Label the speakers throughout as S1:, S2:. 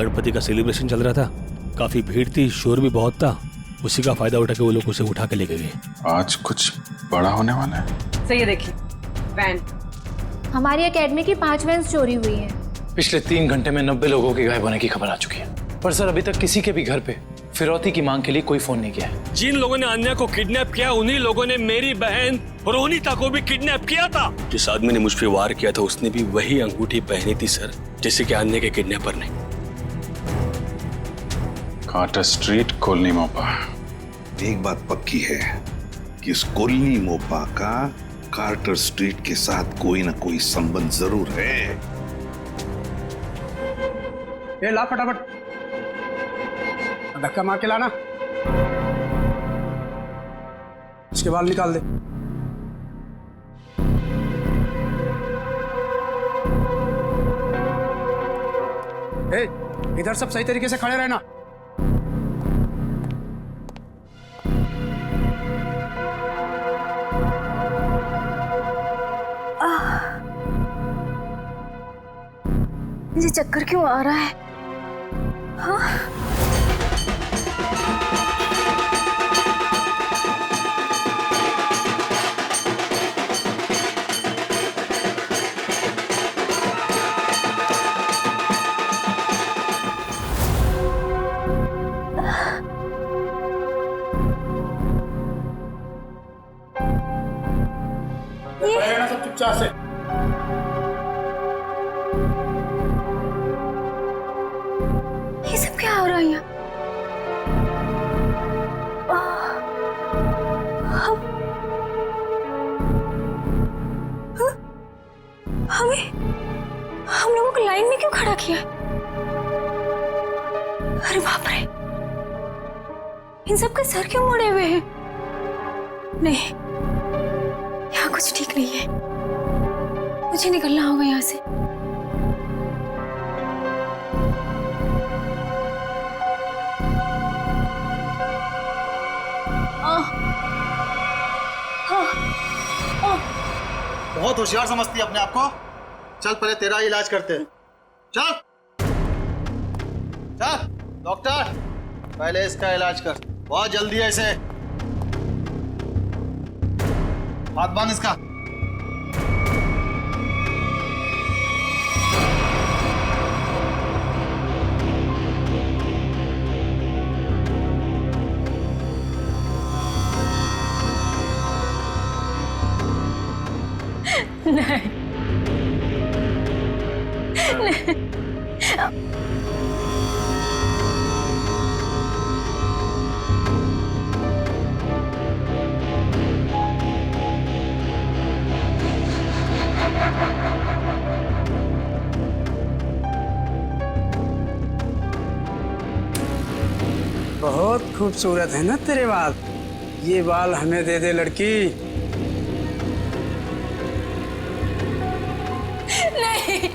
S1: गणपति का सेलिब्रेशन चल रहा था, काफी भीड़ थी, शोर भी बहुत था। उसी का फायदा उठा के वो लोग उसे उठा के लेके गए।
S2: आज कुछ बड़ा होने वाला है।
S3: सही है, देखिए वैन।
S4: हमारी एकेडमी की 5 वैन्स चोरी हुई हैं।
S5: पिछले 3 घंटे में 90 लोगों के गायब होने की खबर आ चुकी है, पर सर अभी तक किसी के भी घर पे फिरौती की मांग के लिए कोई फोन नहीं किया है।
S1: जिन लोगों ने अन्या को किडनैप किया, उन्हीं लोगों ने मेरी बहन रोनिता को भी किडनैप किया था। जिस आदमी ने मुझ पे वार किया था उसने भी वही अंगूठी पहनी थी सर, जैसे कि अन्य के किडनैपर ने।
S2: Carter street, colony Mopa.
S6: एक बात पक्की है कि इस कॉलोनी मोपा का कार्टर स्ट्रीट के साथ कोई ना कोई संबंध जरूर है।
S7: ये ला फटाफट, धक्का मार के लाना, इसके बाल निकाल दे। ए, इधर सब सही तरीके से खड़े रहना।
S4: मुझे चक्कर क्यों आ रहा है? हाँ?
S7: रहना सब चुपचाप से।
S4: ये सब क्या हो रहा है यहाँ? हम लोगों को लाइन में क्यों खड़ा किया? अरे बाप रे, इन सब के सर क्यों मुड़े हुए हैं? नहीं, यहाँ कुछ ठीक नहीं है, मुझे निकलना होगा यहाँ से।
S8: बहुत होशियार समझती है अपने आप को। चल पहले तेरा इलाज करते हैं। चल चल डॉक्टर, पहले इसका इलाज कर, बहुत जल्दी है इसे। हाथ बांध इसका।
S4: नहीं,
S7: बहुत खूबसूरत है ना तेरे बाल। ये बाल हमें दे दे लड़की।
S4: नहीं,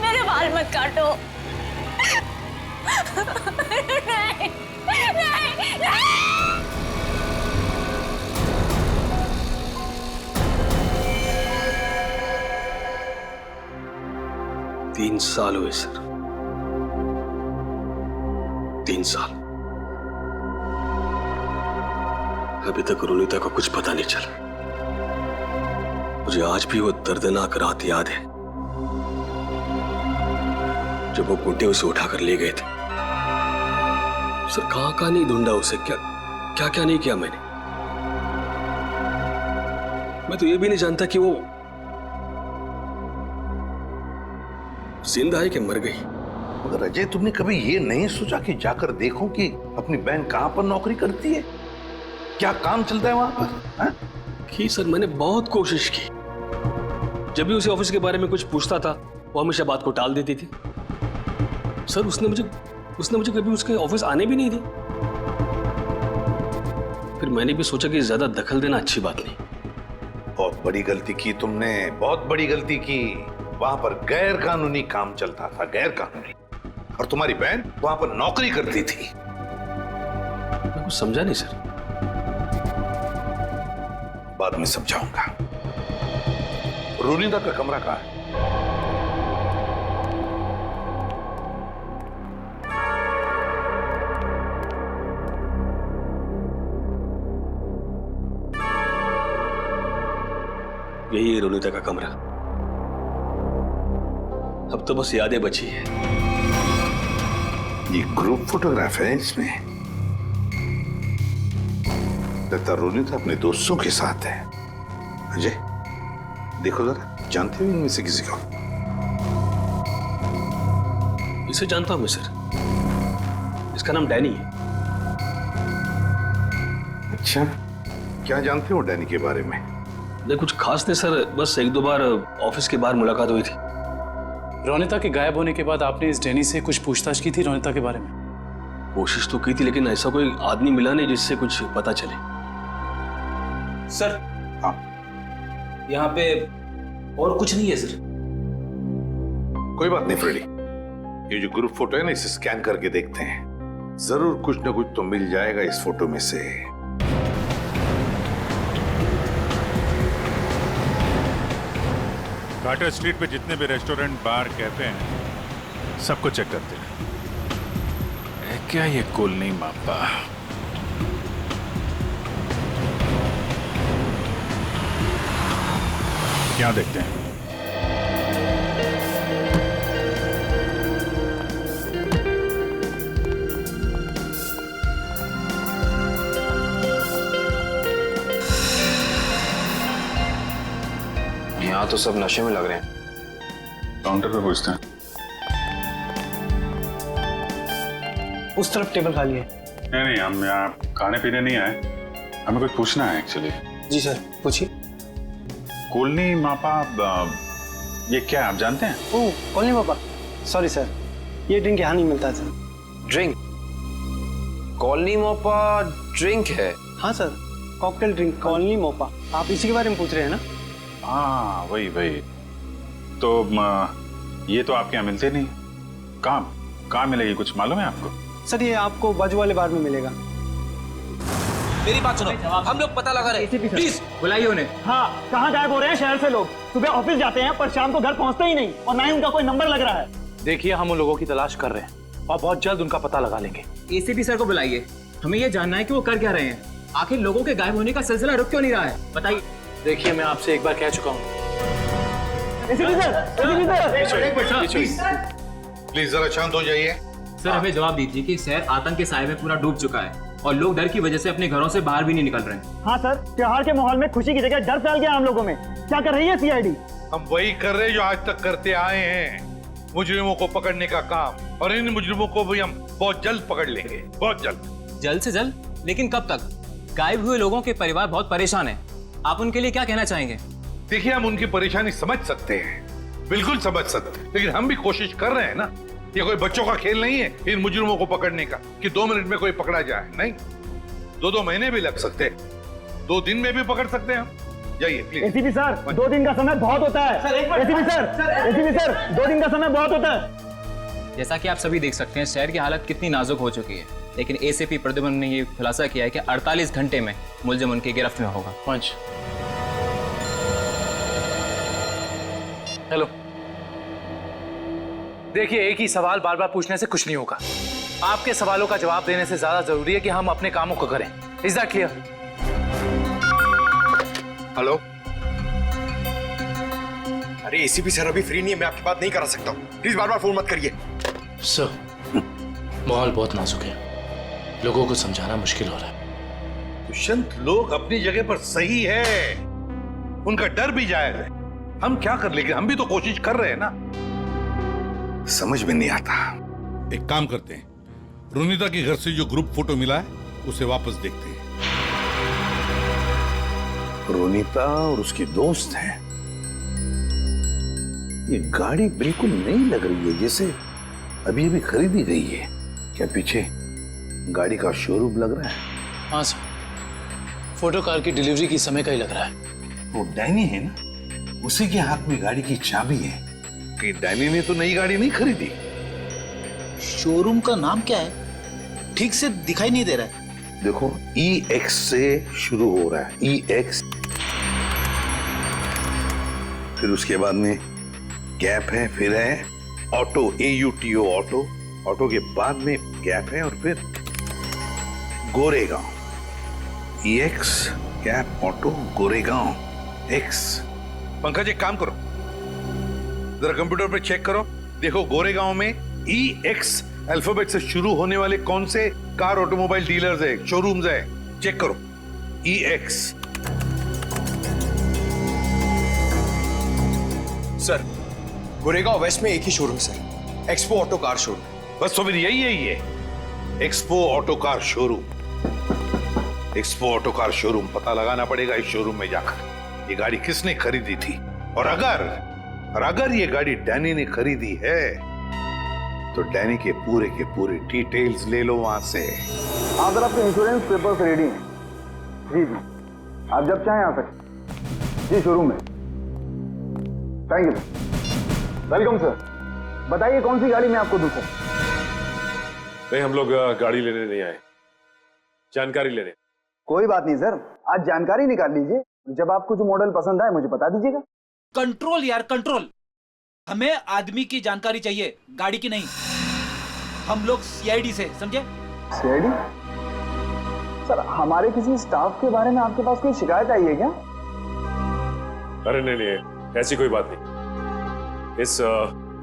S4: मेरे बाल मत काटो। नहीं, नहीं, नहीं।
S1: 3 साल हुए सर, 3 साल। अभी तक रोनिता का कुछ पता नहीं चला। मुझे आज भी वो दर्दनाक रात याद है जब वो गुंडे उसे उठाकर ले गए थे। सर कहां कहां नहीं ढूंढा उसे, क्या क्या क्या नहीं किया मैंने। मैं तो ये भी नहीं जानता कि वो जिंदा है कि मर गई।
S6: मगर अजय, तुमने कभी ये नहीं सोचा कि जाकर देखो कि अपनी बहन कहां पर नौकरी करती है, क्या काम चलता है वहां पर? हा?
S1: की सर, मैंने बहुत कोशिश की। जब भी उसे ऑफिस के बारे में कुछ पूछता था वो हमेशा बात को टाल देती थी। सर उसने मुझे कभी उसके ऑफिस आने भी नहीं दी। फिर मैंने भी सोचा कि ज्यादा दखल देना अच्छी बात नहीं।
S6: बहुत बड़ी गलती की तुमने, बहुत बड़ी गलती की। वहां पर गैर कानूनी काम चलता था, गैर कानूनी, और तुम्हारी बहन वहां पर नौकरी करती थी।
S1: मैं कुछ समझा नहीं सर।
S6: बाद में समझाऊंगा। रोनिता का कमरा कहाँ है?
S1: यही है रोनिता का कमरा। अब तो बस यादें बची है।
S6: ये ग्रुप फोटोग्राफ है इसमें। लगता रोनिता अपने दोस्तों के साथ है। अजय देखो जरा, जानते हो इनमें से किसी को?
S1: इसे जानता हूं मैं सर, इसका नाम डैनी है।
S6: अच्छा, क्या जानते हो डैनी के बारे में?
S1: नहीं कुछ खास नहीं सर, बस एक दो बार ऑफिस के बाहर मुलाकात हुई थी।
S5: रोनिता के गायब होने के बाद आपने इस डैनी से कुछ पूछताछ की थी रोनिता के बारे में?
S1: कोशिश तो की थी, लेकिन ऐसा कोई आदमी मिला नहीं जिससे कुछ पता चले।
S9: सर
S6: हाँ
S9: यहाँ पे और कुछ नहीं है सर।
S6: कोई बात नहीं फ्रेडी, ये जो ग्रुप फोटो है ना, इसे स्कैन करके देखते हैं। जरूर कुछ ना कुछ तो मिल जाएगा इस फोटो में से।
S10: कार्टर स्ट्रीट पे जितने भी रेस्टोरेंट, बार, कैफे हैं, सबको चेक करते हैं।
S2: है क्या ये कॉलोनी मापा?
S10: क्या देखते हैं?
S9: यहाँ तो सब नशे में लग रहे हैं।
S2: काउंटर पे पूछते हैं।
S7: उस तरफ टेबल खाली है।
S2: नहीं, हम यहाँ खाने पीने नहीं आए, हमें कुछ पूछना है एक्चुअली।
S7: जी सर, पूछिए।
S2: कॉलोनी मापा ये क्या है, आप जानते हैं?
S7: ओह, कॉलोनी पापा, सॉरी सर, ये ड्रिंक यहाँ नहीं मिलता sir.
S9: Drink? Colony Mopa drink है?
S7: हाँ sir, cocktail drink colony Mopa. आप इसी के बारे में पूछ रहे हैं ना?
S2: हाँ वही। तो ये तो आपके यहाँ मिलते नहीं। कहाँ मिलेगी, कुछ मालूम है आपको?
S7: सर ये आपको बाजू वाले बार में मिलेगा।
S9: मेरी बात सुनो, हम लोग पता लगा रहे हैं, प्लीज बुलाइए उन्हें।
S11: हाँ, कहाँ गायब हो रहे हैं शहर से लोग? सुबह ऑफिस जाते हैं पर शाम को घर पहुँचते ही नहीं, और ना ही उनका कोई नंबर लग रहा है।
S5: देखिए, हम उन लोगों की तलाश कर रहे हैं और बहुत जल्द उनका पता लगा लेंगे।
S12: एसीपी सर को बुलाइए, हमें ये जानना है कि वो कर क्या रहे हैं। आखिर लोगों के गायब होने का सिलसिला रुक क्यों नहीं रहा है, बताइए।
S5: देखिए, मैं आपसे एक बार कह चुका हूँ।
S6: प्लीज जरा शांत हो जाइए।
S12: सर हमें जवाब दीजिए कि शहर आतंक के साए में पूरा डूब चुका है और लोग डर की वजह से अपने घरों से बाहर भी नहीं निकल रहे हैं।
S11: हाँ सर, त्योहार के माहौल में खुशी की जगह डर फैल गया हम लोगों में। क्या कर रही है सीआईडी?
S6: हम वही कर रहे हैं जो आज तक करते आए हैं, मुजरिमों को पकड़ने का काम। और इन मुजरिमों को भी हम बहुत जल्द पकड़ लेंगे, बहुत जल्द।
S12: जल्द से जल्द? लेकिन कब तक? गायब हुए लोगों के परिवार बहुत परेशान हैं। आप उनके लिए क्या कहना चाहेंगे?
S6: देखिए, हम उनकी परेशानी समझ सकते हैं, बिल्कुल समझ सकते हैं, लेकिन हम भी कोशिश कर रहे हैं ना। ये कोई बच्चों का खेल नहीं है इन मुजरिमों को पकड़ने का कि 2 मिनट में कोई पकड़ा जाए। नहीं, 2 महीने भी लग सकते हैं, 2 दिन में भी पकड़ सकते हैं हम। जाइए प्लीज।
S11: एसीपी सर, 2 दिन का समय बहुत होता है। एसीपी सर, 2 दिन का समय बहुत होता है।
S12: जैसा कि आप सभी देख सकते हैं, शहर की हालत कितनी नाजुक हो चुकी है, लेकिन एसीपी प्रद्युम्न ने ये खुलासा किया है कि 48 घंटे में मुलजिम उनकी गिरफ्त में होगा।
S5: पंच। हेलो, देखिए, एक ही सवाल बार बार पूछने से कुछ नहीं होगा। आपके सवालों का जवाब देने से ज्यादा जरूरी है कि हम अपने कामों को करें। Is that clear?
S6: हेलो।
S8: अरे एसीपी सर अभी फ्री नहीं है, मैं आपकी बात नहीं करा सकता हूँ। प्लीज बार बार फोन मत करिए।
S5: सर, माहौल बहुत नाजुक है, लोगों को समझाना मुश्किल हो रहा है।
S6: दुष्यंत, लोग अपनी जगह पर सही है, उनका डर भी जायज है। हम क्या कर, लेकिन हम भी तो कोशिश कर रहे हैं ना। समझ में नहीं आता।
S10: एक काम करते हैं, रोनिता के घर से जो ग्रुप फोटो मिला है उसे वापस देखते हैं।
S6: रोनिता और उसके दोस्त हैं। ये गाड़ी बिल्कुल नई लग रही है, जैसे अभी अभी खरीदी गई है। क्या पीछे गाड़ी का शोरूम लग रहा है?
S5: हाँ सर, फोटो कार की डिलीवरी की समय का ही लग रहा है।
S6: वो डैनी है ना, उसी के हाथ में गाड़ी की चाबी है। कि डैनी ने तो नई गाड़ी नहीं खरीदी।
S8: शोरूम का नाम क्या है? ठीक से दिखाई नहीं दे रहा है।
S6: देखो, EX से शुरू हो रहा है, EX। फिर उसके बाद में गैप है, फिर है ऑटो, AUTO ऑटो। ऑटो के बाद में गैप है और फिर Goregaon. EX gap auto Goregaon X। Pankaj एक काम करो, जरा कंप्यूटर पे चेक करो, देखो गोरेगांव में EX अल्फाबेट से शुरू होने वाले कौन से कार ऑटोमोबाइल डीलर्स है, शोरूम्स है, चेक करो। EX।
S9: सर गोरेगांव वेस्ट में एक ही showroom sir, expo auto car showroom.
S6: बस तो फिर यही है, ये expo auto car showroom. Expo auto car showroom, पता लगाना पड़ेगा इस शोरूम में जाकर ये गाड़ी किसने खरीदी थी, और अगर ये गाड़ी डैनी ने खरीदी है तो डैनी के पूरे डिटेल्स ले लो वहां से।
S11: हाँ सर, आपके इंश्योरेंस पेपर्स रेडी हैं। जी जी, आप जब चाहें आ सकते जी शोरूम में। Thank you sir. Welcome sir. बताइए कौन सी गाड़ी मैं आपको दूं सर?
S10: नहीं, हम लोग गाड़ी लेने नहीं आए, जानकारी लेने।
S11: कोई बात नहीं सर, आज जानकारी निकाल लीजिए, जब आपको जो मॉडल पसंद आए मुझे बता दीजिएगा।
S8: कंट्रोल यार कंट्रोल, हमें आदमी की जानकारी चाहिए, गाड़ी की नहीं। हम लोग CID से, समझे?
S11: CID? सर हमारे किसी स्टाफ के बारे में आपके पास कोई शिकायत आई है क्या?
S10: अरे नहीं, ऐसी कोई बात नहीं। इस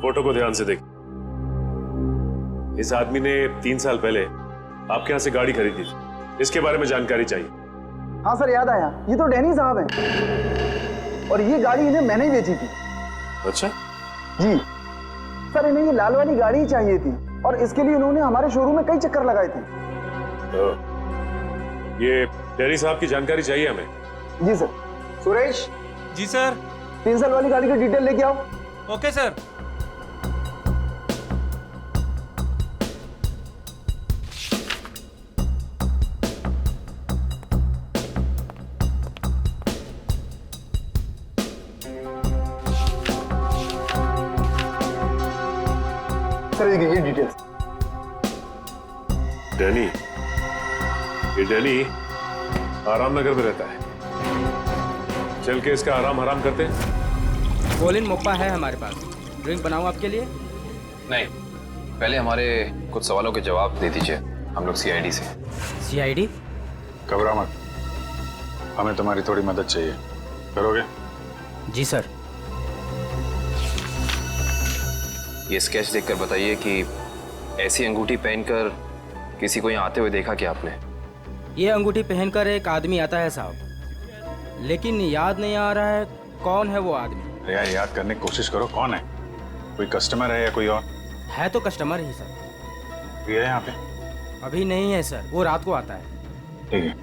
S10: फोटो को ध्यान से देख। इस आदमी ने 3 साल पहले आपके यहाँ से गाड़ी खरीदी थी, इसके बारे में जानकारी चाहिए।
S11: हाँ सर, याद आया, ये तो डैनी साहब हैं और ये गाड़ी इन्हें मैंने ही बेची थी।
S10: अच्छा
S11: जी सर, इन्हें ये लाल वाली गाड़ी ही चाहिए थी और इसके लिए उन्होंने हमारे शोरूम में कई चक्कर लगाए थे।
S10: तो ये डैनी साहब की जानकारी चाहिए हमें।
S11: जी सर। सुरेश।
S12: जी सर।
S11: 3 साल वाली गाड़ी की डिटेल लेके आओ।
S12: Okay sir.
S11: सर ये डिटेल्स।
S10: डैनी, ये डैनी आराम नगर में रहता है, चल के इसका आराम हराम करते हैं।
S12: कोलिन मोप्पा है हमारे पास, ड्रिंक बनाऊं आपके लिए?
S5: नहीं, पहले हमारे कुछ सवालों के जवाब दे दीजिए, हम लोग CID से।
S12: CID?
S2: घबरा मत, हमें तुम्हारी थोड़ी मदद चाहिए, करोगे?
S12: जी सर।
S5: ये स्केच देखकर बताइए कि ऐसी अंगूठी पहनकर किसी को यहाँ आते हुए देखा क्या आपने?
S12: ये अंगूठी पहनकर एक आदमी आता है साहब, लेकिन याद नहीं आ रहा है कौन है वो आदमी।
S2: यार याद करने की कोशिश करो, कौन है? कोई कस्टमर है या कोई और?
S12: है तो कस्टमर ही सर।
S2: ये है यहाँ पे?
S12: अभी नहीं है सर, वो रात को आता है।
S2: ठीक है,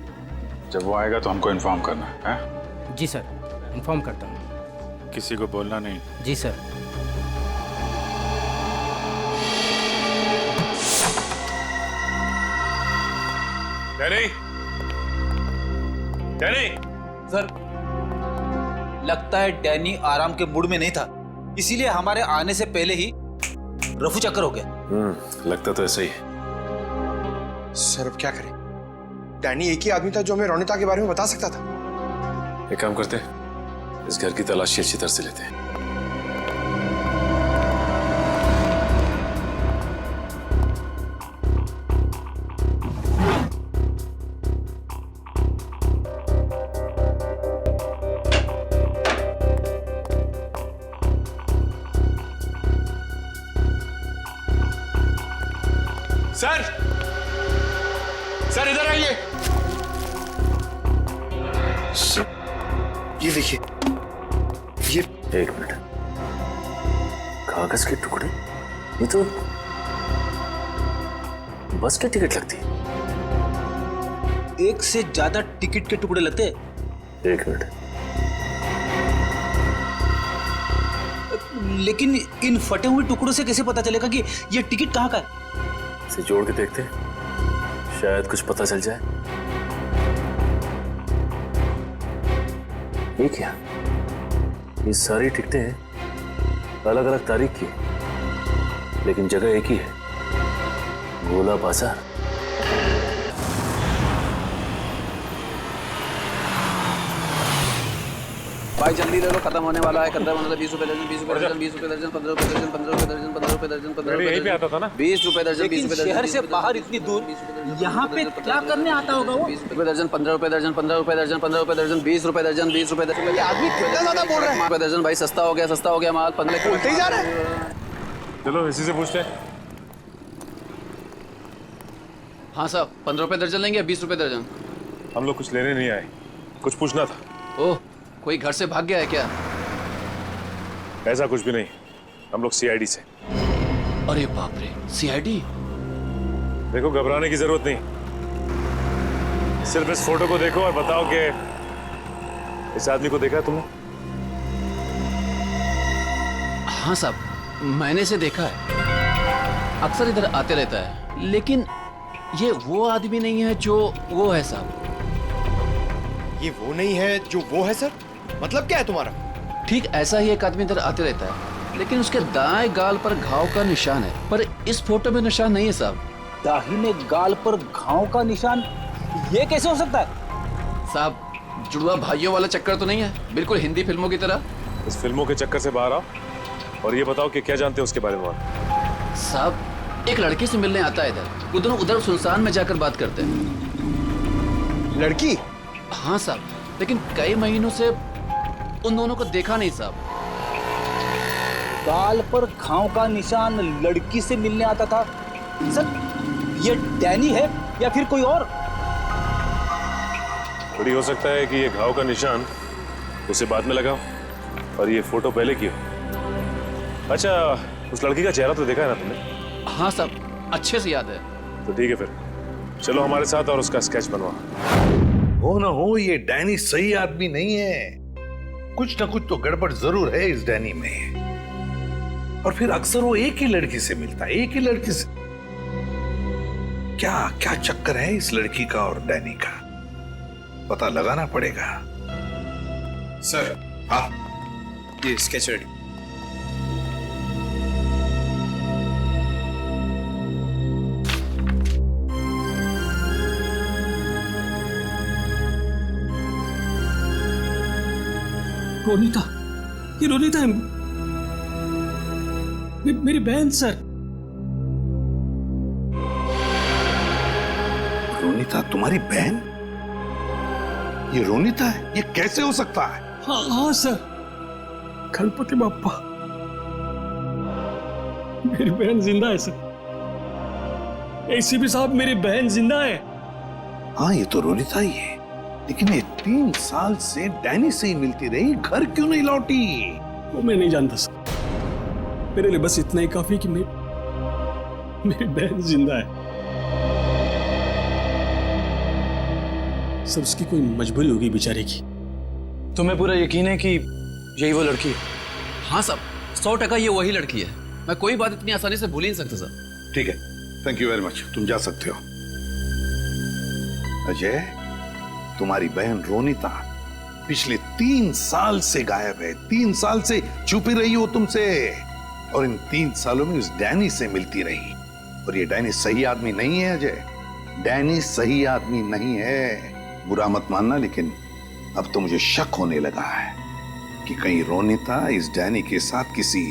S2: जब वो आएगा तो हमको इन्फॉर्म करना है।
S12: जी सर, इन्फॉर्म करता हूँ।
S10: किसी को बोलना नहीं।
S12: जी सर।
S10: Danny, Danny.
S8: सर लगता है डैनी आराम के मूड में नहीं था, इसीलिए हमारे आने से पहले ही रफू चक्कर हो गया।
S10: लगता तो ऐसा ही है।
S9: सर अब क्या करें? डैनी एक ही आदमी था जो हमें रोनिता के बारे में बता सकता था।
S10: एक काम करते हैं, इस घर की तलाशी अच्छी तरह से लेते हैं।
S9: सर इधर आइए। ये देखिए, ये
S10: 1 मिनट, कागज के टुकड़े? ये तो बस की टिकट लगती है।
S8: एक से ज्यादा टिकट के टुकड़े लगते हैं।
S10: 1 मिनट,
S8: लेकिन इन फटे हुए टुकड़ों से कैसे पता चलेगा कि ये टिकट कहाँ का है?
S10: इसे जोड़ के देखते हैं, शायद कुछ पता चल जाए। ये क्या? ये सारी टिकटें अलग अलग तारीख की, लेकिन जगह एक ही है, गोला बाजार।
S8: भाई जल्दी ले लो, खत्म होने वाला है। 20 रुपए दर्जन, 20 रुपए दर्जन, 20 रुपए दर्जन, 15 रुपए दर्जन, 15 रुपए दर्जन, 15 रुपए दर्जन, 15 रुपए दर्जन,
S10: आता था ना
S8: 20 रुपए दर्जन, 20 रुपए दर्जन।
S3: शहर से बाहर इतनी दूर यहाँ पे क्या करने आता होगा वो?
S8: 20 रुपए दर्जन, 15 रुपए दर्जन, 15 रुपए दर्जन, 15 रुपए दर्जन, 20 रुपए दर्जन, 20 रुपए दर्जन।
S3: आदमी कितना ज्यादा बोल रहा है।
S8: रुपए दर्जन भाई, सस्ता हो गया माल। 15
S3: बोलते ही जा रहा है।
S10: चलो इसी से पूछते हैं।
S8: हाँ साहब, 15 रुपए दर्जन लेंगे या 20 रुपए दर्जन?
S10: हम लोग कुछ लेने नहीं आए, कुछ पूछना था।
S8: ओह, कोई घर से भाग गया है क्या?
S10: ऐसा कुछ भी नहीं, हम लोग सीआईडी से।
S8: अरे बाप रे, सीआईडी?
S10: देखो घबराने की जरूरत नहीं, सिर्फ इस फोटो को देखो और बताओ कि इस आदमी को देखा है तुमने?
S8: हाँ साहब, मैंने इसे देखा है, अक्सर इधर आते रहता है, लेकिन ये वो आदमी नहीं है जो वो है साहब।
S9: ये वो नहीं है जो वो है सर? मतलब क्या है तुम्हारा?
S8: ठीक ऐसा ही एक आदमी इधर आते रहता है, लेकिन उसके दाएं गाल पर घाव का निशान है, पर इस फोटो में निशान नहीं है साहब।
S3: दाहिने गाल पर घाव का निशान, ये कैसे हो सकता है?
S8: साहब, जुड़वा भाइयों वाला चक्कर तो नहीं है? बिल्कुल हिंदी फिल्मों की तरह।
S10: इस फिल्मों के चक्कर से बाहर आओ और ये बताओ कि क्या जानते हैं उसके बारे में आप?
S8: साहब, एक लड़की से मिलने आता है इधर, वो दोनों उधर सुनसान में जाकर बात करते हैं।
S9: लड़की?
S8: हाँ साहब, लेकिन कई महीनों से उन दोनों को देखा नहीं साहब।
S3: गाल पर घाव का निशान, लड़की से मिलने आता था। सर, ये डैनी है या फिर कोई और?
S10: थोड़ी हो सकता है कि ये घाव का निशान उसे बाद में लगा हो और ये फोटो पहले की हो। अच्छा, उस लड़की का चेहरा तो देखा है ना तुमने?
S8: हाँ साहब, अच्छे से याद है।
S10: तो ठीक है, फिर चलो हमारे साथ और उसका स्केच बनवा।
S6: हो ना हो, ये डैनी सही आदमी नहीं है। कुछ ना कुछ तो गड़बड़ जरूर है इस डैनी में। और फिर अक्सर वो एक ही लड़की से मिलता है, एक ही लड़की से। क्या क्या चक्कर है इस लड़की का और डैनी का, पता लगाना पड़ेगा।
S9: सर, हाँ, ये स्केच रेडी।
S1: रोनिता, ये रोनिता है, मेरी बहन सर।
S6: रोनिता तुम्हारी बहन? ये रोनिता है? ये कैसे हो सकता है?
S1: हाँ सर, गणपति बाप्पा, मेरी बहन जिंदा है सर। एसीपी साहब, मेरी बहन जिंदा है।
S6: हाँ, ये तो रोनिता ही है, लेकिन ये 3 साल से डैनी से ही मिलती रही, घर क्यों नहीं लौटी?
S1: वो मैं नहीं जानता सर, मेरे लिए बस इतना ही काफी कि मेरी बहन जिंदा है सर। उसकी कोई मजबूरी होगी बेचारे की।
S5: तुम्हें पूरा यकीन है कि यही वो लड़की है?
S8: हाँ साहब, 100% ये वही लड़की है। मैं कोई बात इतनी आसानी से भूल ही नहीं सकता सर।
S6: ठीक है, थैंक यू वेरी मच, तुम जा सकते हो। अजय, तुम्हारी बहन रोनिता पिछले 3 साल से गायब है। 3 साल से छुपी रही हो तुमसे, और इन 3 सालों में उस डैनी से मिलती रही। और ये डैनी सही आदमी नहीं है अजय, डैनी सही आदमी नहीं है। बुरा मत मानना, लेकिन अब तो मुझे शक होने लगा है कि कहीं रोनिता इस डैनी के साथ किसी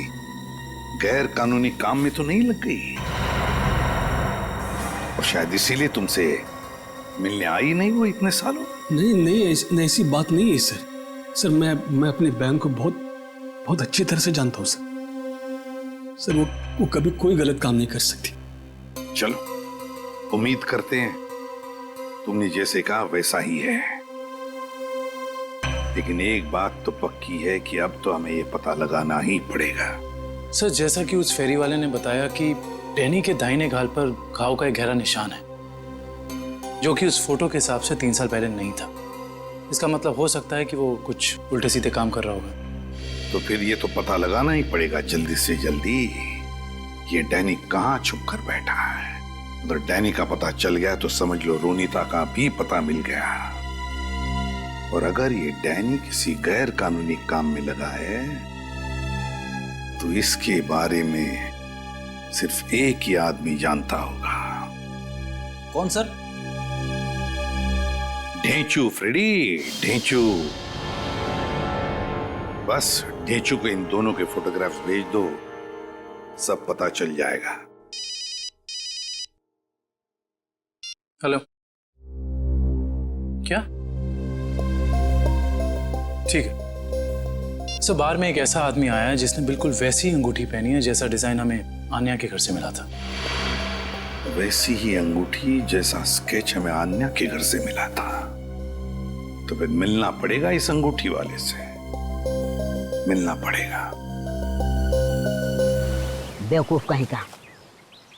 S6: गैर कानूनी काम में तो नहीं लग गई, और शायद इसीलिए तुमसे मिलने आई नहीं वो इतने सालों।
S1: नहीं, ऐसी बात नहीं है सर। सर, मैं अपनी बहन को बहुत अच्छी तरह से जानता हूँ सर। वो कभी कोई गलत काम नहीं कर सकती।
S6: चलो, उम्मीद करते हैं तुमने जैसे कहा वैसा ही है, लेकिन एक बात तो पक्की है कि अब तो हमें ये पता लगाना ही पड़ेगा।
S5: सर, जैसा कि उस फेरी वाले ने बताया कि डैनी के दाहिने गाल पर घाव का एक गहरा निशान है, जो कि उस फोटो के हिसाब से 3 साल पहले नहीं था। इसका मतलब हो सकता है कि वो कुछ उल्टे सीधे काम कर रहा होगा।
S6: तो फिर ये तो पता लगाना ही पड़ेगा जल्दी से जल्दी, ये डैनी कहाँ छुप कर बैठा है। अगर डैनी का पता चल गया तो समझ लो रोनिता का भी पता मिल गया। और अगर ये डैनी किसी गैर कानूनी काम में लगा है तो इसके बारे में सिर्फ एक ही आदमी जानता होगा।
S8: कौन सर?
S6: ढेंचू फ्रेडी, ढेंचू। बस ढेंचू को इन दोनों के फोटोग्राफ्स भेज दो, सब पता चल जाएगा।
S5: हेलो, क्या? ठीक है सर, बार में एक ऐसा आदमी आया है जिसने बिल्कुल वैसी अंगूठी पहनी है जैसा डिजाइन हमें आन्या के घर से मिला था।
S6: वैसी ही अंगूठी जैसा स्केच हमें आन्या के घर से मिला था, तो फिर मिलना पड़ेगा इस अंगूठी वाले से, मिलना पड़ेगा।
S13: बेवकूफ कहीं का।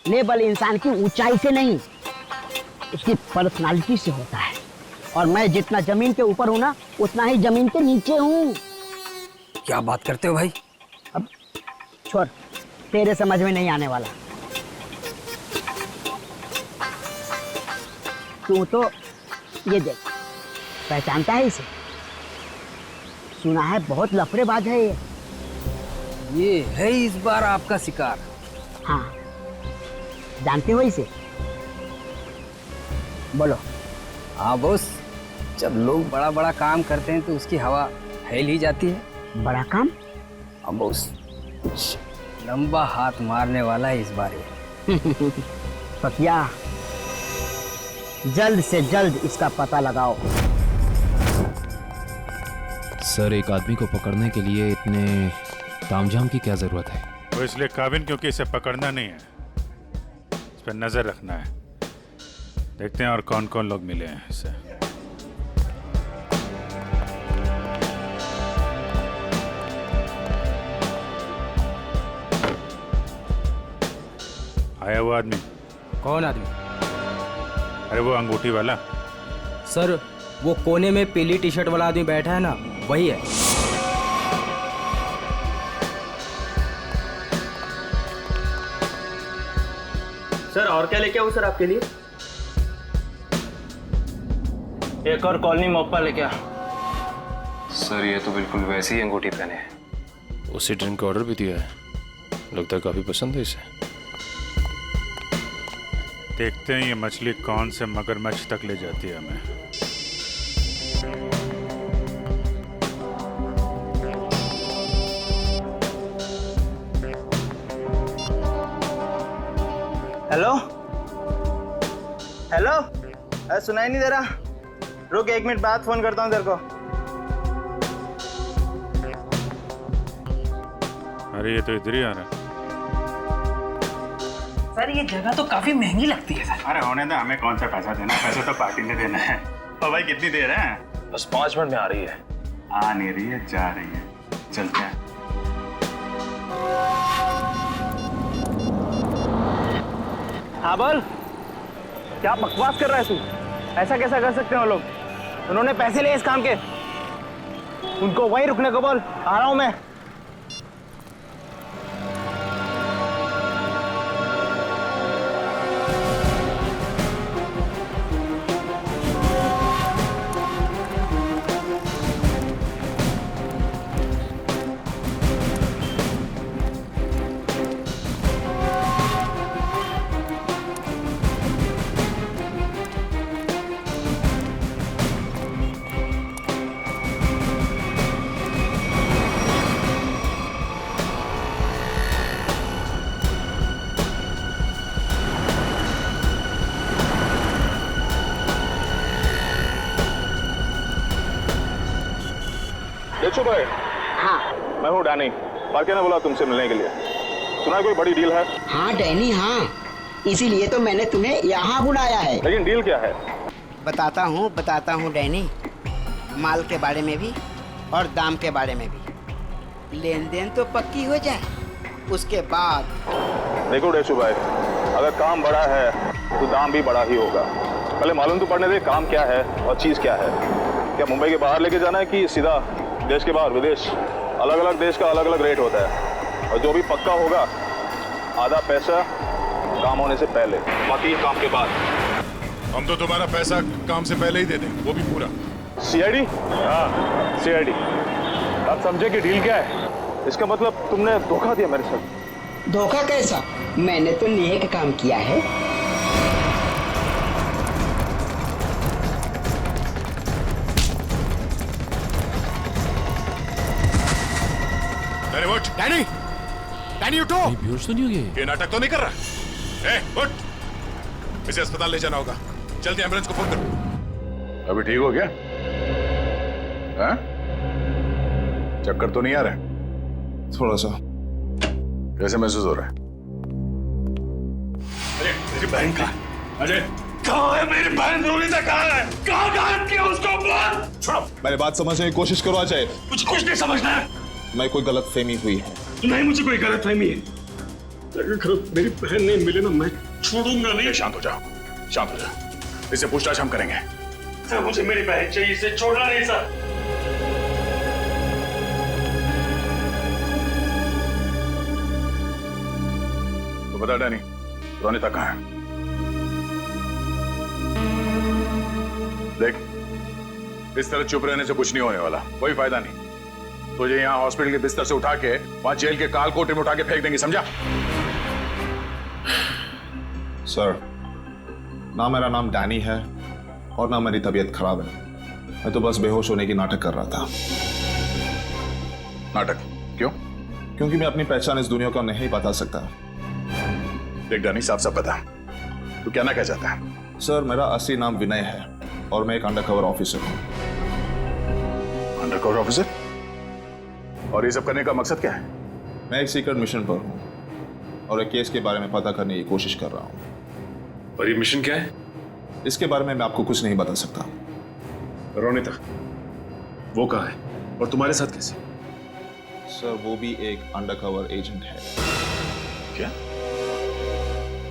S13: लेबल इंसान की ऊंचाई से नहीं, उसकी पर्सनालिटी से होता है। और मैं जितना जमीन के ऊपर हूं ना, उतना ही जमीन के नीचे हूं।
S7: क्या बात करते हो भाई?
S13: अब छोड़, तेरे समझ में नहीं आने वाला। तू तो ये देख, पहचानता है इसे? सुना है बहुत लफड़ेबाज है
S7: ये है इस बार आपका शिकार।
S13: हाँ, जानते हो इसे? बोलो।
S7: हाँ बॉस, जब लोग बड़ा बड़ा काम करते हैं तो उसकी हवा फैल ही जाती है।
S13: बड़ा काम?
S7: हाँ बॉस, कुछ लंबा हाथ मारने वाला है इस बार ये।
S13: पकिया, जल्द से जल्द इसका पता लगाओ।
S14: सर, एक आदमी को पकड़ने के लिए इतने तामझाम की क्या जरूरत है?
S2: वो इसलिए काबिन क्योंकि इसे पकड़ना नहीं है, इस पर नजर रखना है। देखते हैं और कौन कौन लोग मिले हैं इससे। आया वो आदमी?
S7: कौन आदमी?
S2: अरे वो अंगूठी वाला।
S7: सर, वो कोने में पीली टी शर्ट वाला आदमी बैठा है ना, वही है।
S15: सर, और क्या लेके आऊं सर आपके लिए? एक और कॉलोनी मोप्पा लेके आ।
S14: सर, ये तो बिल्कुल वैसी ही अंगूठी पहने है। उसी ड्रिंक का ऑर्डर भी दिया है, लगता है काफी पसंद है इसे।
S2: देखते हैं ये मछली कौन से मगरमच्छ तक ले जाती है हमें।
S15: हेलो हेलो, अरे सुनाई नहीं दे रहा? रुक, 1 मिनट बाद फोन करता हूँ तेरे को।
S2: अरे ये तो इधर ही आ रहा है।
S7: सर, ये जगह तो काफी महंगी लगती है सर।
S2: अरे होने दे, हमें कौन सा पैसा देना है, पैसा तो पार्टी ने देना है। तो भाई कितनी देर है?
S14: बस 5 मिनट में आ रही है।
S2: आ नहीं रही है, जा रही है। चलते हैं।
S15: हाँ बोल, क्या बकवास कर रहा है तू? ऐसा कैसा कर सकते हैं वो लोग? उन्होंने पैसे लिए इस काम के। उनको वहीं रुकने को बोल, आ रहा हूं मैं।
S11: भाई,
S13: हाँ,
S11: मैं हूँ डैनी। पार्के ने बोला तुमसे मिलने के लिए। सुना है कोई बड़ी डील है?
S13: हाँ डैनी, हाँ, इसीलिए तो मैंने तुम्हें यहाँ बुलाया है।
S11: लेकिन डील क्या है?
S13: बताता हूँ डैनी। माल के बारे में भी और दाम के बारे में भी। लेन देन तो पक्की हो जाए, उसके बाद।
S11: देखो डेशू भाई, अगर काम बड़ा है तो दाम भी बड़ा ही होगा। पहले मालूम तो पड़ने दे काम क्या है और चीज क्या है। क्या मुंबई के बाहर लेके जाना है कि सीधा देश के बाहर? विदेश, अलग अलग देश का अलग अलग रेट होता है। और जो भी पक्का होगा, आधा पैसा काम होने से पहले, बाकी काम के बाद।
S6: हम तो तुम्हारा पैसा काम से पहले ही दे दें, वो भी पूरा।
S11: सीआईडी? हाँ, सीआईडी। आप समझे कि डील क्या है? इसका मतलब तुमने धोखा दिया मेरे साथ।
S13: धोखा कैसा? मैंने तो नेक काम किया है।
S16: डैनी, डैनी उठो।
S14: बेहोश तो नहीं हो गया?
S16: ये नाटक तो नहीं कर रहा? उठ, इसे अस्पताल ले जाना होगा। जल्दी एम्बुलेंस को फोन करो।
S2: अभी ठीक हो गया? हाँ? चक्कर तो नहीं आ रहा?
S9: थोड़ा सा।
S2: कैसे महसूस हो रहा है?
S1: अरे मेरी बहन कहाँ? अरे कहाँ है मेरी बहन? रोनिता कहाँ है? कहाँ गायब किया उसको? बोल। छोड़ो।
S11: मेरी बात समझने की कोशिश करो अजय।
S1: मुझे कुछ नहीं समझना है।
S11: मैं कोई गलत फहमी हुई है।
S1: नहीं, मुझे कोई गलत फहमी है। अगर मेरी बहन नहीं मिले ना, मैं छोड़ूंगा नहीं।
S2: शांत हो जाओ, शांत हो जाओ। इसे पूछताछ हम करेंगे।
S1: सर मुझे मेरी बहन चाहिए, इसे छोड़ना नहीं सर।
S2: तो बता डैनी, रोनिता कहाँ है? देख, इस तरह चुप रहने से कुछ नहीं होने वाला, कोई फायदा नहीं। तुझे यहाँ हॉस्पिटल के बिस्तर से उठा के वहां जेल के काल कोठरी में उठा के फेंक देंगे, समझा?
S11: सर, ना मेरा नाम डैनी है और ना मेरी तबीयत खराब है। मैं तो बस बेहोश होने की नाटक कर रहा था।
S2: नाटक? क्यों?
S11: क्योंकि मैं अपनी पहचान इस दुनिया को नहीं बता सकता।
S2: देख डैनी, साफ साफ बता, तू कहना क्या चाहता है?
S11: सर, मेरा असली नाम विनय है और मैं एक अंडरकवर ऑफिसर हूँ।
S2: Undercover officer? और ये सब करने का मकसद क्या है?
S11: मैं एक सीक्रेट मिशन पर हूँ और एक केस के बारे में पता करने की कोशिश कर रहा हूँ।
S10: और ये मिशन क्या है?
S11: इसके बारे में मैं आपको कुछ नहीं बता सकता।
S10: रोनिता, वो कहाँ है और तुम्हारे साथ कैसे?
S11: सर, वो भी एक अंडरकवर एजेंट है।
S2: क्या?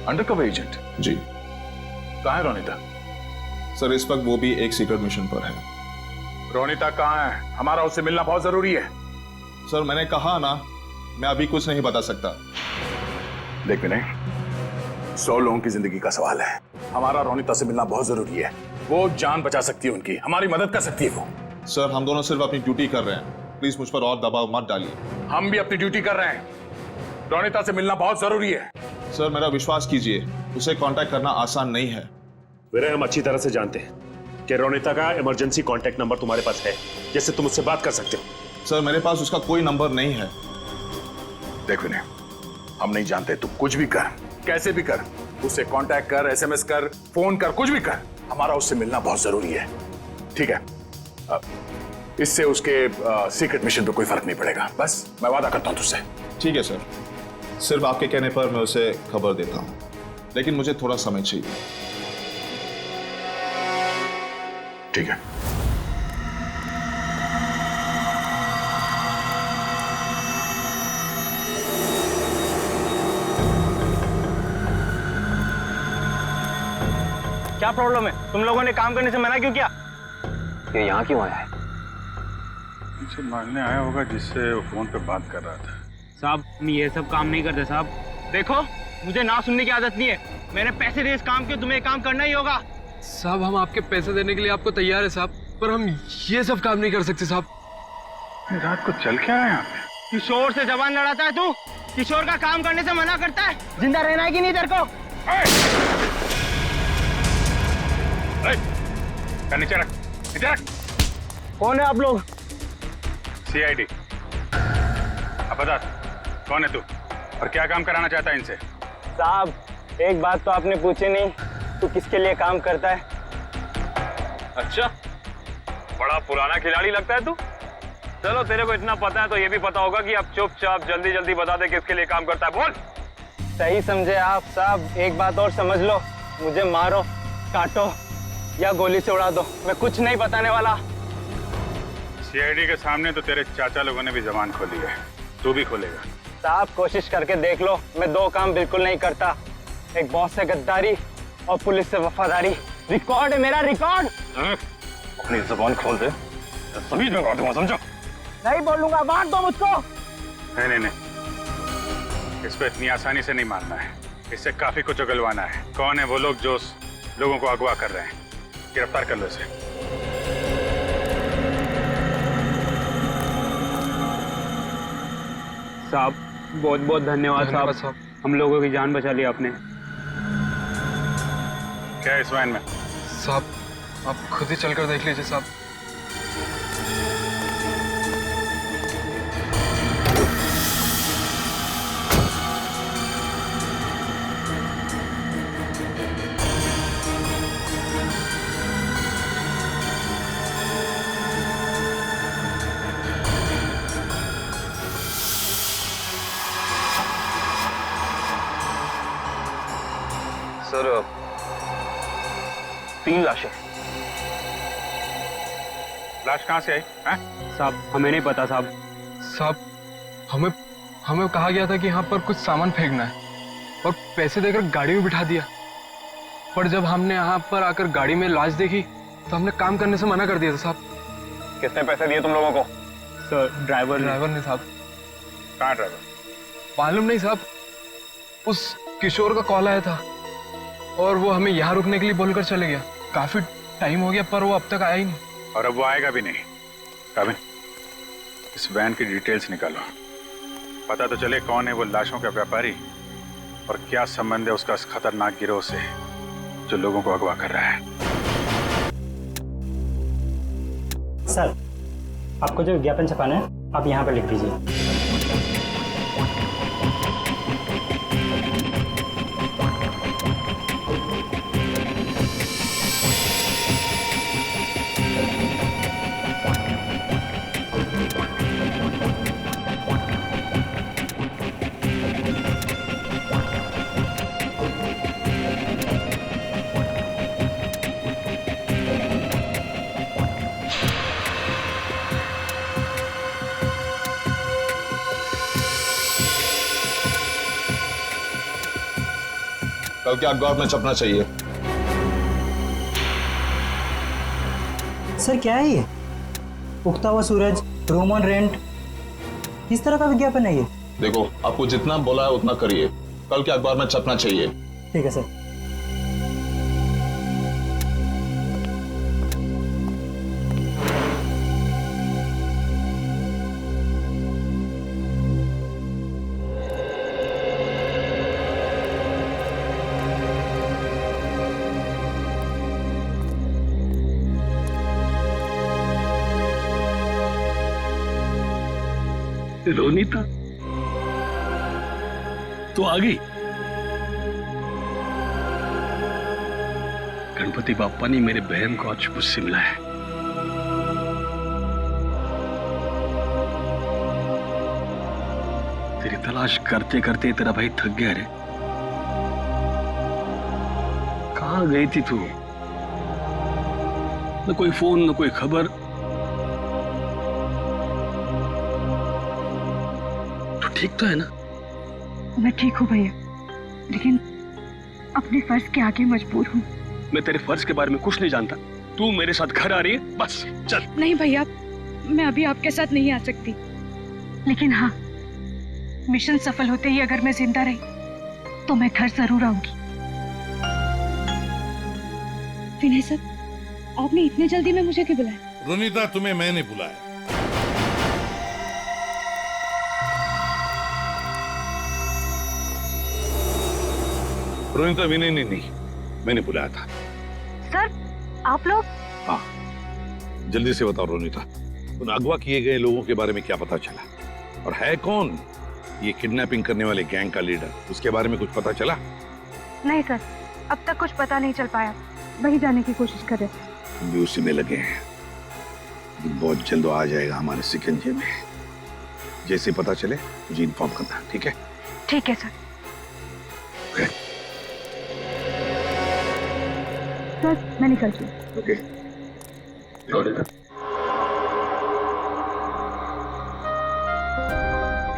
S2: Undercover agent?
S11: जी।
S2: कहाँ है रोनिता?
S11: सर, इस वक्त वो भी एक सीक्रेट मिशन पर है।
S2: रोनिता कहाँ है? हमारा उससे मिलना बहुत जरूरी है।
S11: सर, मैंने कहा ना, मैं अभी कुछ नहीं बता सकता।
S2: देख विनय, 100 लोगों की जिंदगी का सवाल है। हमारा रोनिता से मिलना बहुत जरूरी है। वो जान बचा सकती है उनकी, हमारी मदद कर सकती है वो।
S11: सर, हम दोनों सिर्फ अपनी ड्यूटी कर रहे हैं। प्लीज मुझ पर और दबाव मत डालिए।
S2: हम भी अपनी ड्यूटी कर रहे हैं। रोनिता से मिलना बहुत जरूरी है।
S11: सर, मेरा विश्वास कीजिए, उसे कांटेक्ट करना आसान नहीं है।
S10: विनय, हम अच्छी तरह से जानते हैं कि रोनिता का इमरजेंसी कांटेक्ट नंबर तुम्हारे पास है, जिससे तुम उससे बात कर सकते हो।
S11: सर, मेरे पास उसका कोई नंबर नहीं है।
S2: देख विनय, हम नहीं जानते, तू कुछ भी कर, कैसे भी कर, उससे कांटेक्ट कर, एसएमएस कर, फोन कर, कुछ भी कर, हमारा उससे मिलना बहुत जरूरी है, ठीक है? इससे उसके सीक्रेट मिशन पे कोई फर्क नहीं पड़ेगा। बस मैं वादा करता हूं तुझसे।
S11: ठीक है सर, सिर्फ आपके कहने पर मैं उसे खबर देता हूं, लेकिन मुझे थोड़ा समय चाहिए।
S2: ठीक है।
S15: क्या प्रॉब्लम है? तुम लोगों ने काम करने से मना क्यों किया?
S12: ये यहाँ क्यों आया है?
S2: मुझे मारने आया होगा, जिससे वो फोन पे बात कर रहा था।
S15: साहब, हम ये सब काम नहीं करते साहब। देखो, मुझे ना सुनने की आदत नहीं है। मैंने पैसे दिए इस काम के, तुम्हें काम करना ही होगा।
S17: साहब, हम आपके पैसे देने के लिए आपको तैयार है साहब, पर हम ये सब काम नहीं कर सकते साहब।
S2: रात को चल क्या है यहाँ पे?
S15: किशोर से जबान लड़ाता है तू? किशोर का काम करने से मना करता है? जिंदा रहना है कि नहीं तेरे को?
S2: नीचे रख, नीचे रख।
S15: कौन है आप लोग?
S2: सीआईडी। अब बता, कौन है तू और क्या काम कराना चाहता है इनसे?
S15: साहब, एक बात तो आपने पूछी नहीं, तू किसके लिए काम करता है?
S14: अच्छा, बड़ा पुराना खिलाड़ी लगता है तू। चलो, तेरे को इतना पता है तो ये भी पता होगा कि अब चुपचाप जल्दी जल्दी बता दे किसके लिए काम करता है। बोल।
S15: सही समझे आप साहब। एक बात और समझ लो, मुझे मारो, काटो या गोली से उड़ा दो, मैं कुछ नहीं बताने वाला।
S2: सीआईडी के सामने तो तेरे चाचा लोगों ने भी जबान खोली है, तू भी खोलेगा?
S15: साहब, कोशिश करके देख लो, मैं दो काम बिल्कुल नहीं करता। एक बॉस से गद्दारी और पुलिस से वफादारी। रिकॉर्ड है मेरा, रिकॉर्ड।
S14: अपनी जुबान खोल दे, सभी में काट दूंगा, समझो?
S15: नहीं बोलूंगा, मार दो मुझको।
S2: नहीं, इस पे इतनी आसानी से नहीं मारना है, इससे काफी कुछ उगलवाना है। कौन है वो लोग जो लोगों को अगवा कर रहे हैं? गिरफ्तार कर लो इसे।
S15: साहब, बहुत बहुत धन्यवाद साहब, हम लोगों की जान बचा ली आपने।
S2: क्या है इस वैन में?
S17: साहब, आप खुद ही चलकर देख लीजिए साहब।
S14: सर 3 लाशें।
S6: लाश कहाँ से आई?
S15: साहब हमें नहीं पता साहब।
S17: साहब हमें कहा गया था कि यहाँ पर कुछ सामान फेंकना है और पैसे देकर गाड़ी में बिठा दिया, पर जब हमने यहाँ पर आकर गाड़ी में लाश देखी तो हमने काम करने से मना कर दिया था साहब।
S14: किसने पैसे दिए तुम लोगों को?
S15: सर ड्राइवर
S17: ने साहब।
S6: कहाँ ड्राइवर?
S17: मालूम नहीं साहब, उस किशोर का कॉल आया था और वो हमें यहाँ रुकने के लिए बोलकर चले गया। काफी टाइम हो गया पर वो अब तक आया ही नहीं।
S6: और अब वो आएगा भी नहीं। काबिन, इस वैन की डिटेल्स निकालो, पता तो चले कौन है वो लाशों का व्यापारी और क्या संबंध है उसका इस खतरनाक गिरोह से जो लोगों को अगवा कर रहा है।
S15: सर आपको जो विज्ञापन छपाना है आप यहाँ पर लिख दीजिए।
S16: कल के अखबार में छपना चाहिए।
S15: सर क्या है ये? उगता हुआ सूरज, रूम ऑन रेंट, किस तरह का विज्ञापन है ये?
S16: देखो, आपको जितना बोला है उतना करिए, कल के अखबार में छपना चाहिए।
S15: ठीक है सर।
S1: रोनीता तो आ गई। गणपति बापा ने मेरे बहन को आज मुझसे मिलाया है। तेरी तलाश करते करते तेरा भाई थक गया रे। कहां गई थी तू? न कोई फोन न कोई खबर। ठीक तो है ना?
S4: मैं ठीक हूँ भैया, लेकिन अपने फर्ज के आगे मजबूर हूँ।
S1: मैं तेरे फर्ज के बारे में कुछ नहीं जानता। तू मेरे साथ घर आ रही है, बस चल।
S4: नहीं भैया, मैं अभी आपके साथ नहीं आ सकती, लेकिन हाँ, मिशन सफल होते ही अगर मैं जिंदा रही तो मैं घर जरूर आऊंगी। विनय सर, आपने इतने जल्दी में मुझे क्यों बुलाया?
S6: रोनीता, तुम्हें मैंने बुलाया। रोनीता, विनय ने नहीं, मैंने बुलाया था।
S4: सर आप लोग?
S6: हाँ, जल्दी से बताओ रोनीता, उन अगवा किए गए लोगों के बारे में क्या पता चला? और है कौन ये किडनैपिंग करने वाले गैंग का लीडर? उसके बारे में कुछ पता चला?
S4: नहीं सर, अब तक कुछ पता नहीं चल पाया, वही जाने की कोशिश कर रहे थे।
S6: हम भी उसी में लगे हैं, बहुत जल्द आ जाएगा हमारे शिकंजे में। जैसे पता चले मुझे इन्फॉर्म करना, ठीक है?
S4: ठीक है सर। सर मैं निकलती हूँ।
S6: ओके।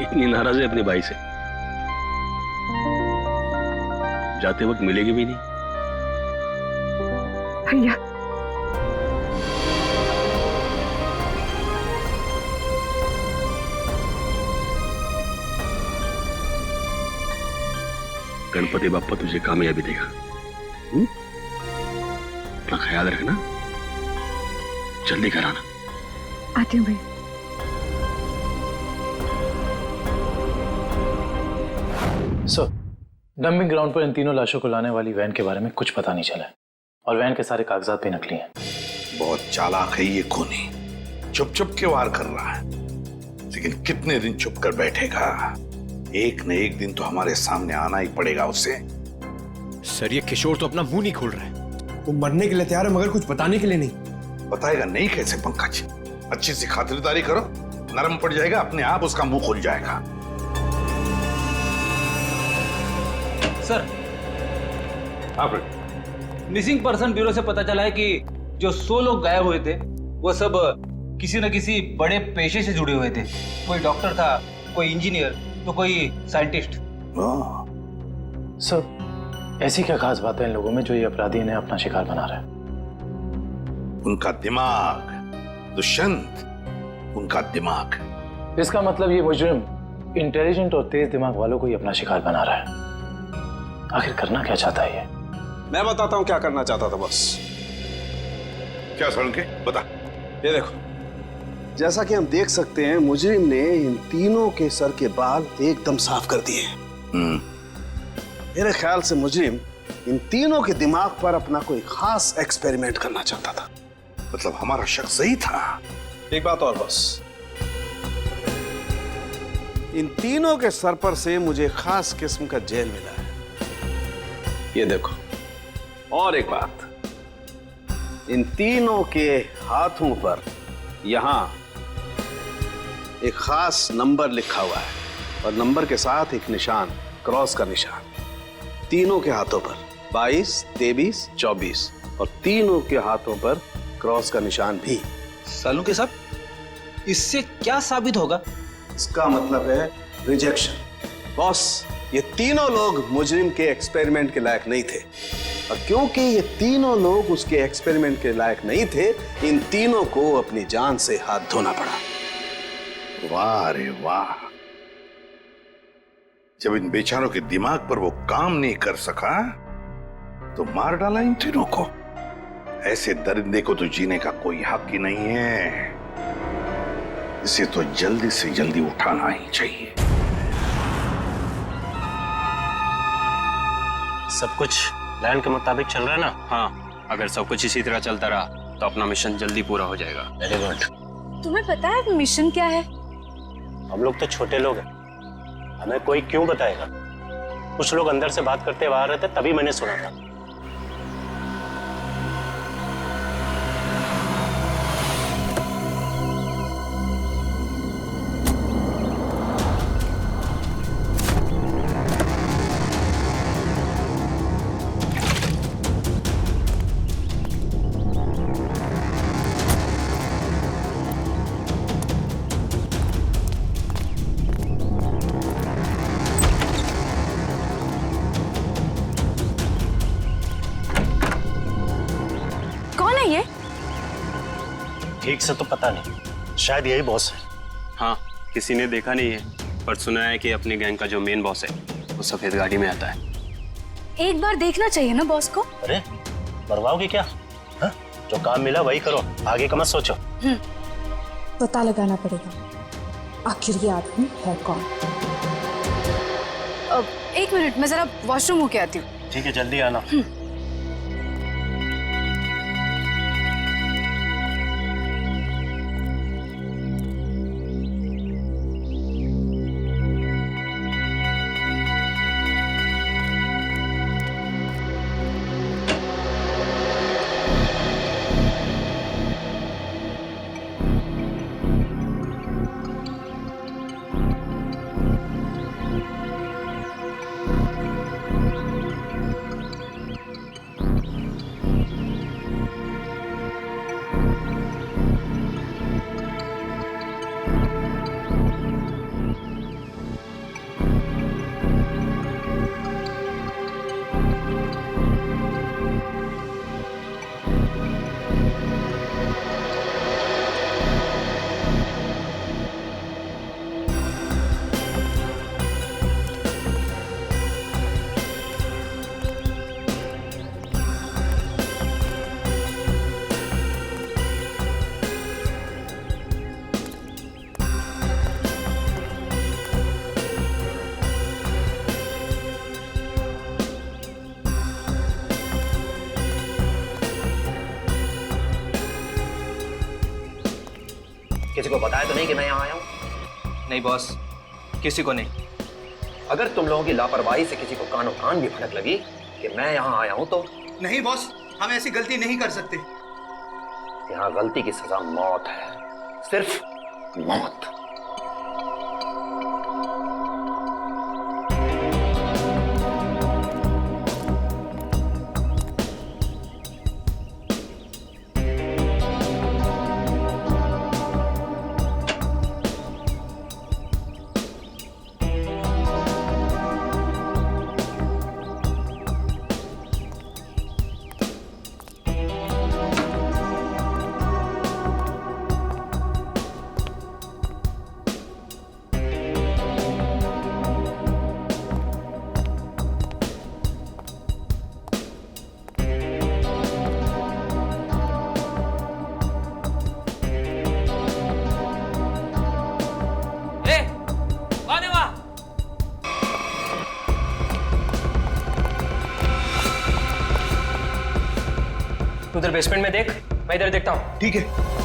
S1: इतनी नाराज है अपने भाई से, जाते वक्त मिलेगी भी नहीं।
S4: भैया
S1: गणपति बाप्पा तुझे कामयाबी देगा। अपना ख्याल रखना, जल्दी घर आना।
S4: आती हूँ भैया।
S5: सर, डंपिंग ग्राउंड पर इन तीनों लाशों को लाने वाली वैन के बारे में कुछ पता नहीं चला है और वैन के सारे कागजात भी नकली हैं।
S6: बहुत चालाक है ये खूनी, चुप चुप के वार कर रहा है, लेकिन कितने दिन चुप कर बैठेगा? एक न एक दिन तो हमारे सामने आना ही पड़ेगा उसे।
S9: सर, ये किशोर तो अपना मुंह नहीं खोल रहा है। वो मरने के लिए तैयार है मगर कुछ बताने के लिए नहीं।
S6: बताएगा नहीं कैसे पंकज? अच्छी सी खातिरदारी करो, नरम पड़ जाएगा, अपने आप उसका मुंह खुल जाएगा।
S12: सर,
S6: हाँ फ्रेंड।
S3: मिसिंग पर्सन ब्यूरो से पता चला है कि जो 100 लोग गायब हुए थे वो सब किसी न किसी बड़े पेशे से जुड़े हुए थे। कोई डॉक्टर था, कोई इंजीनियर, तो कोई साइंटिस्ट।
S5: सर ऐसी क्या खास बात है इन लोगों में जो ये अपराधी इन्हें अपना शिकार बना रहा है?
S6: उनका दिमाग दुष्यंत, उनका दिमाग।
S5: इसका मतलब ये मुजरिम इंटेलिजेंट और तेज दिमाग वालों को ही अपना शिकार बना रहा है। आखिर करना क्या चाहता है ये?
S9: मैं बताता हूं क्या करना चाहता था बॉस।
S6: क्या सड़के बता।
S9: ये देखो, जैसा कि हम देख सकते हैं मुजरिम ने इन तीनों के सर के बाल एकदम साफ कर दिए। मेरे ख्याल से मुजरिम इन तीनों के दिमाग पर अपना कोई खास एक्सपेरिमेंट करना चाहता था।
S6: मतलब हमारा शक सही था।
S9: एक बात और बॉस, इन तीनों के सर पर से मुझे खास किस्म का जेल मिला है। ये देखो, और एक बात, इन तीनों के हाथों पर यहां एक खास नंबर लिखा हुआ है और नंबर के साथ एक निशान, क्रॉस का निशान। तीनों के हाथों पर 22, 23, 24 और तीनों के हाथों पर क्रॉस का निशान भी।
S3: सालू के साहब, इससे क्या साबित होगा?
S9: इसका मतलब है रिजेक्शन। बॉस, ये तीनों लोग मुजरिम के एक्सपेरिमेंट के लायक नहीं थे और क्योंकि ये तीनों लोग उसके एक्सपेरिमेंट के लायक नहीं थे, इन तीनों को अपनी जान से हाथ धोना पड़ा।
S6: वाह रे वाह। जब इन बेचारों के दिमाग पर वो काम नहीं कर सका तो मार डाला इन तीनों को। ऐसे दरिंदे को तो जीने का कोई हक ही नहीं है। इसे तो जल्दी से जल्दी उठाना ही चाहिए।
S10: सब कुछ प्लान के मुताबिक चल रहा है ना?
S12: हाँ, अगर सब कुछ इसी तरह चलता रहा तो अपना मिशन जल्दी पूरा हो जाएगा।
S10: Very good.
S4: तुम्हें पता है मिशन क्या है?
S10: हम लोग तो छोटे लोग हैं, हमें कोई क्यों बताएगा? कुछ लोग अंदर से बात करते हुए आ रहे थे, तभी मैंने सुना था। ठीक से तो पता नहीं, शायद यही बॉस है।
S12: हाँ, किसी ने देखा नहीं है, पर सुना है कि अपनी गैंग का जो मेन बॉस है वो सफेद गाड़ी में आता है।
S4: एक बार देखना चाहिए ना बॉस को।
S10: अरे मरवाओगे क्या? हा? जो काम मिला वही करो, आगे का मत सोचो।
S4: पता लगाना पड़ेगा आखिर ये आदमी है कौन। अब 1 मिनट, मैं जरा वॉशरूम होके आती हूँ।
S10: ठीक है, जल्दी आना।
S18: किसी को बताया तो नहीं कि मैं यहाँ आया हूँ?
S12: नहीं बॉस, किसी को नहीं।
S18: अगर तुम लोगों की लापरवाही से किसी को कानों कान भी भनक लगी कि मैं यहाँ आया हूँ तो?
S19: नहीं बॉस, हम ऐसी गलती नहीं कर सकते।
S18: यहाँ गलती की सजा मौत है, सिर्फ मौत।
S20: तू उधर बेसमेंट में देख, मैं इधर देखता हूँ।
S15: ठीक है।